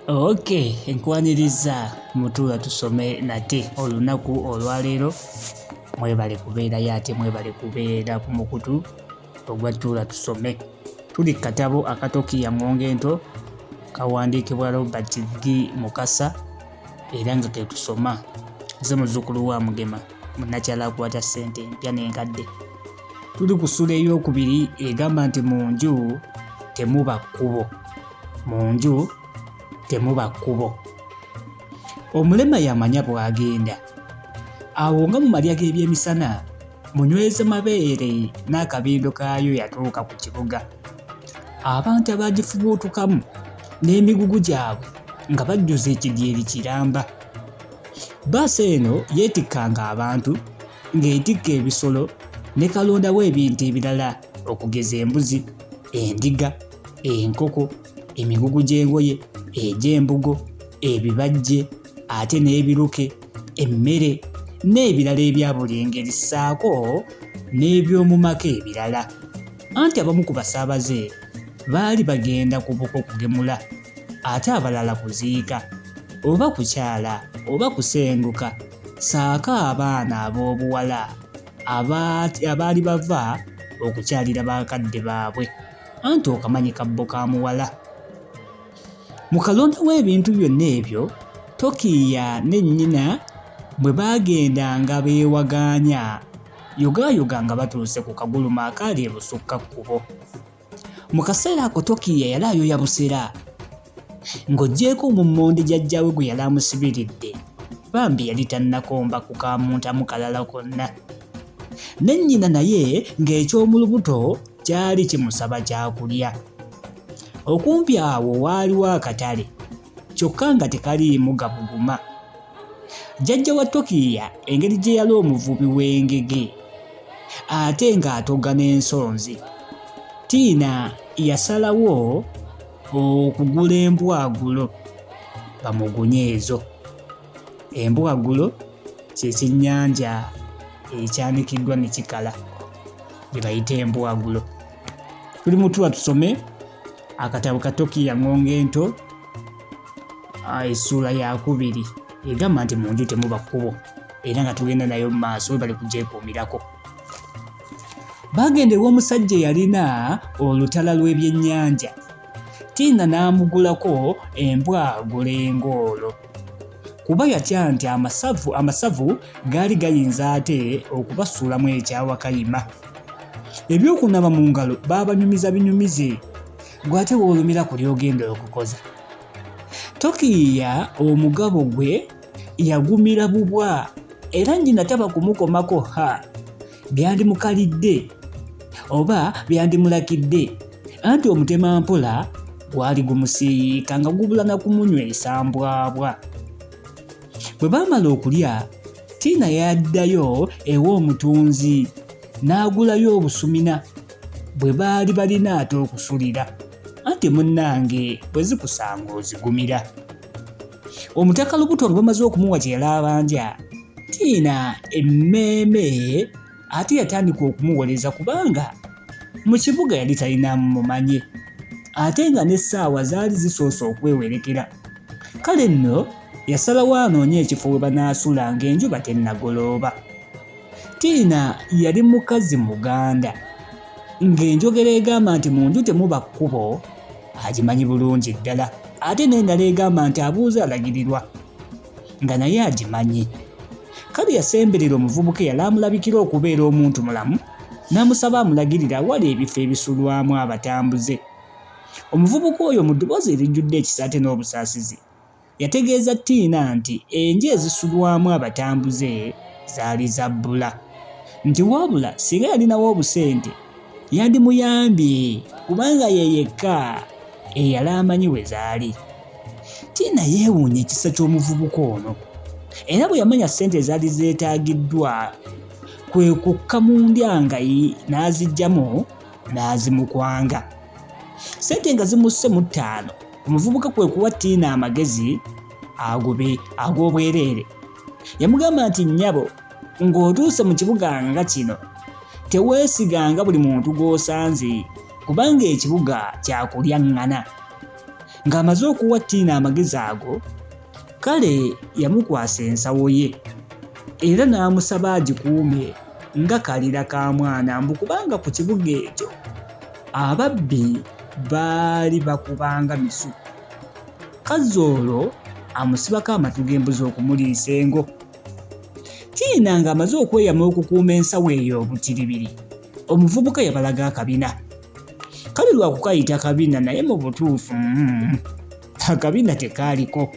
Okay, enkwaniriza mutuula tusome nate olunaku olwaleero. Mwebale kubeerayo ate mwebale kubeera ku mukutu ogwa tuula tusome. Tuli ku katabo akatokiya ngonge ento kawandiikibwa Robert G. Mukasa era nga ketusoma. Nze muzzukulu wa Mugema munnakyala akwata ssente empya n'enkadde. Tuli ku ssula ey'okubiri egamba nti mu nju temuba kkubo. Mu nju temuba kkubo. Omulema yamanya bw'agenda. Awo nga mu malya g'ebyemisana munyweze mabeere n'akabindo kaayo yatuuka ku kibuga. Abantu abaagifubuutukamu n'emigugu gyabwe nga bajjuza ekidyeri kiramba. Baasi eno yeetikkanga abantu ng'etikka ebisolo ne kalondawo ebintu ebirala okugeza embuzi, endiga, enkoko, emigugu gy'engoye, egy'embugo, ebibajje, ate n'ebiruke, emmere n'ebirala ebya buli ngeri ssaako n'eby'omu maka ebirala. Anti abamu ku basaabaze baali bagenda ku buko kugemula, ate abalala kuziika, oba kukyala oba kusenguka, ssaako abaana ab'obuwala abaali bava okukyalira bakadde baabwe, anti okamanyi kabbo ka muwala. Mu kalonda w'ebintu byonna ebyo, Tokiya ne nnyina bwe baagendanga beewagaanya yogayoga nga batuuse ku kaguluma akaali ebusukka kkubo. Mu kaseera ako Tokiya yali ayoya busera ng'oggyeko omummonde jjajjaawe gwe yali amusibiridde, bambi yali tannakomba kukamuntamu kalala konna. Ne nnyina naye ng'eky'omulubuto kyali kimusaba kyakulya. Okumpi awo waaliwo akatale, kyokka nga tekaliimu gabuguma. Jjajja wa Tokiya engeri gye yali omuvubi w'engege ate ng'atogga n'ensonzi, Tiina yasalawo okugula embwagulo bamugunye ezo. Embwagulo kye kyennyanja ekyanikiddwa ne kikala bye bayita embwagulo. Tuli mu tuwa tusome akatabo ka Tokiya ngonge ento essuula ya kubiri egamba nti mu nju temuba kkubo era nga tugenda nayo mu maaso bali kugyekuumirako. Baagenda ew'omusajja eyalina olutala lw'ebyennyanja. Tiina n'amugulako embwagulo engoolo kuba yatya nti amasavu gaali gayinza ate okubasuulamu ekyawakayima. Ebyokunaaba mu ngalo baabanyumiza binyumize, gw'ate w'olumira ku ly'ogenda okukoza. Tokiya omugabo gwe yagumira bubwa era nnyina taba kumukomako byandimukalidde oba byandimulakidde, anti omutema mpola gwali gumusiika nga gubula na kumunywesa mbwabwa. Bwe baamala okulya, Tiina yaddayo ew'omutunzi n'agulayo obusumina bwe baali balina ate okusulira, anti munnange bwe zikusanga ozigumira. Omutaka lubuto nga bamaze okumuwa kye yali abanja, Tiina emmeeme ate yatandika okumuwoleza kubanga mu kibuga yali talina mumanye, ate nga n'essaawa zaali zisoose okwewerekera. Kale nno yasalawo anoonye ekifo we banaasula ng'enjuba tennagolooba. Tiina yali mukazi muganda, ng'enjogera egamba nti mu nju temuba kkubo agimanyi bulungi ddala, ate n'endala egamba nti abuuza alagirirwa nga naye agimanyi. Kale yasemberera omuvubuka eyali amulabikira okubeera omuntu mulamu n'amusaba amulagirira awali ebifo ebisulwamu abatambuze. Omuvubuka oyo mu ddoboozi erijjudde ekisa ate n'obusaasizi yategeeza Tiina nti enju ezisulwamu abatambuze zaali za bbula, nti wabula singa yalinawo obusente yandimuyambye kubanga ye yekka eyali amanyi we zaali. Tiina yeewuunya ekisa ky'omuvubuka ono era bwe yamanya ssente ezaali zeetaagiddwa kwe kukka mu ndyangayi n'aziggyamu n'azimukwanga. Ssente nga zimusse mu 5, omuvubuka kwe kuwa Tiina amagezi ag'obwereere. Yamugamba nti nnyabo, ng'otuuse mu kibuga nga kino teweesiganga buli muntu gw'osanze kubanga ekibuga kyakulyaŋŋana. ng'amaze okuwa Tina amagezi ago, kale yamukwasa ensawo ye era n'amusaba agikuume nga kalira ka mwana mbu kubanga ku kibuga ekyo ababbi baali bakubanga misu. Kazzoolo amusibako amatu g'embuzi okumuliisa engo. Tina ng'amaze okweyama okukuuma ensawo eyo obutiribiri, omuvubuka yabalaga akabina. Kale lwakukayita kabina naye mu butuufu akabina tekaaliko,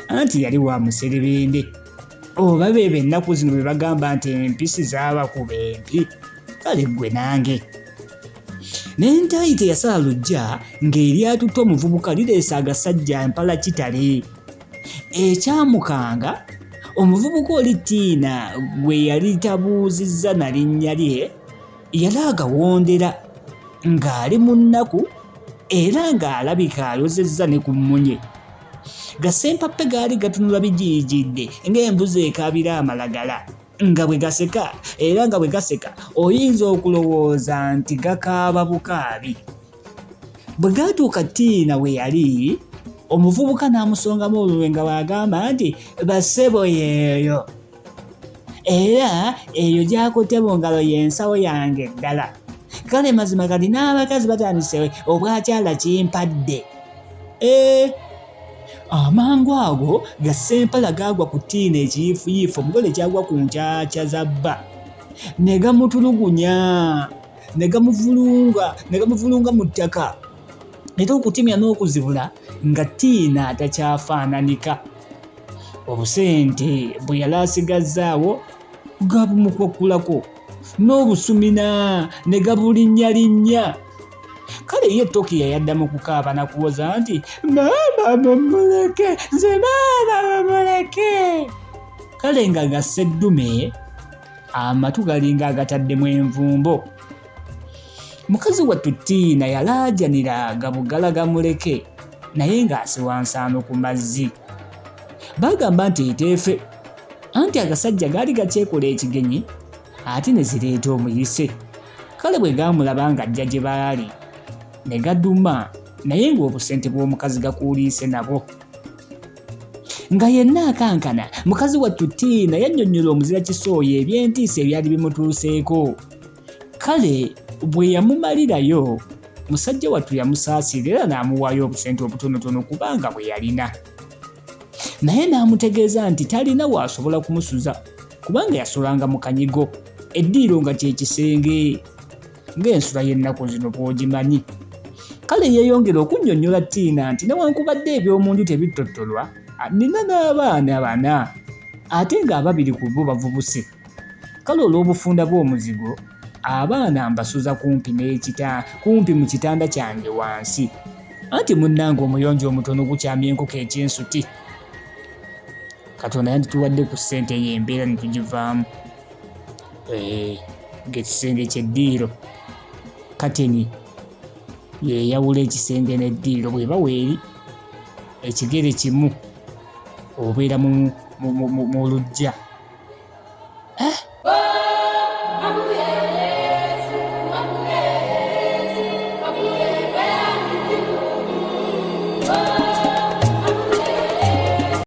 anti yali wa muserebende. Oba beebo ennaku zino bwe bagamba nti empisi zaabakuba empi, kale ggwe nange. N'entayi teyasala lujja ng'eryatutte omuvubuka lireese agasajja mpala kitale. Ekyamukanga, omuvubuka oli Tina gwe yali tabuuzizza na linnya lye yali agawondera ng'ali mu nnaku era ng'alabika ayozezza ne ku mmunye. Gasempappe gaali gatunula bijiijidde ng'embuzi ekaabira amalagala, nga bwe gaseka era nga bwe gaseka oyinza okulowooza nti gakaaba bukaabi. Bwe gaatuuka Tina we yali, omuvubuka n'amusongamu olulwe nga bw'agamba nti bassebo yeeyo, era eyo gy'akutte mu ngalo y'ensawo yange ddala. Kale mazima kati n'abakazi batandise obwakyala kimpadde. Amangu ago gasempala gaagwa ku Tina ekiyiifuyiifu, omugole kyagwa ku nkyakya za bba, ne gamutulugunya ne gamuvulunga mu ttaka, era okutimya n'okuzibula nga Tina takyafaananika. Obusente bwe yali asigazzaawo gabumukwakulako, n'obusumina ne gabulinnyalinnya. Kale ye Tokiya yaddamu kukaaba na kuwoza nti maama mumuleke, nze maama mumuleke. Kale nga gasseddume amatu galinga agataddemu envumbo. Mukazi wattu Tina yalaajanira gabugala gamuleke naye ng'asiwa nsaano ku mazzi. Bagamba nti eteefe, anti agasajja gaali gakyekola ekigenyi ate ne zireeta omuyise. Kale bwe gaamulaba ng'ajja gye baali ne gaduma, naye ng'obusente bw'omukazi gakuuliise nabwo. Nga yenna akankana, mukazi wattu Tina yannyonnyola omuzira kisooye eby'entiisa ebyali bimutuuseeko. Kale bwe yamumalirayo, musajja wattu yamusaasira era n'amuwaayo obusente obutonotono kubanga bwe yalina. Naye n'amutegeeza nti talina waasobola kumusuza kubanga yasolanga mu kanyigo, eddiiro nga kye kisenge, ng'ensula y'ennaku zino bw'ogimanyi. Kale yeeyongera okunnyonnyola Tina nti newankubadde eby'omunju tebittottolwa, nina n'abaana bana ate ng'ababiri ku bo bavubuse. Kale olw'obufunda bw'omuzigo, abaana mbasuza kumpi mu kitanda kyange wansi, anti munnange omuyonjo omutono gukyamya enkoko eky'ensuti. Katonda yandituwadde ku ssente y'embeera ne tugivaamu. Ng'ekisenge ky'eddiiro kateni yeeyawula ekisenge n'eddiiro, bw'eba weeri ekigere kimu obeera mu luggya.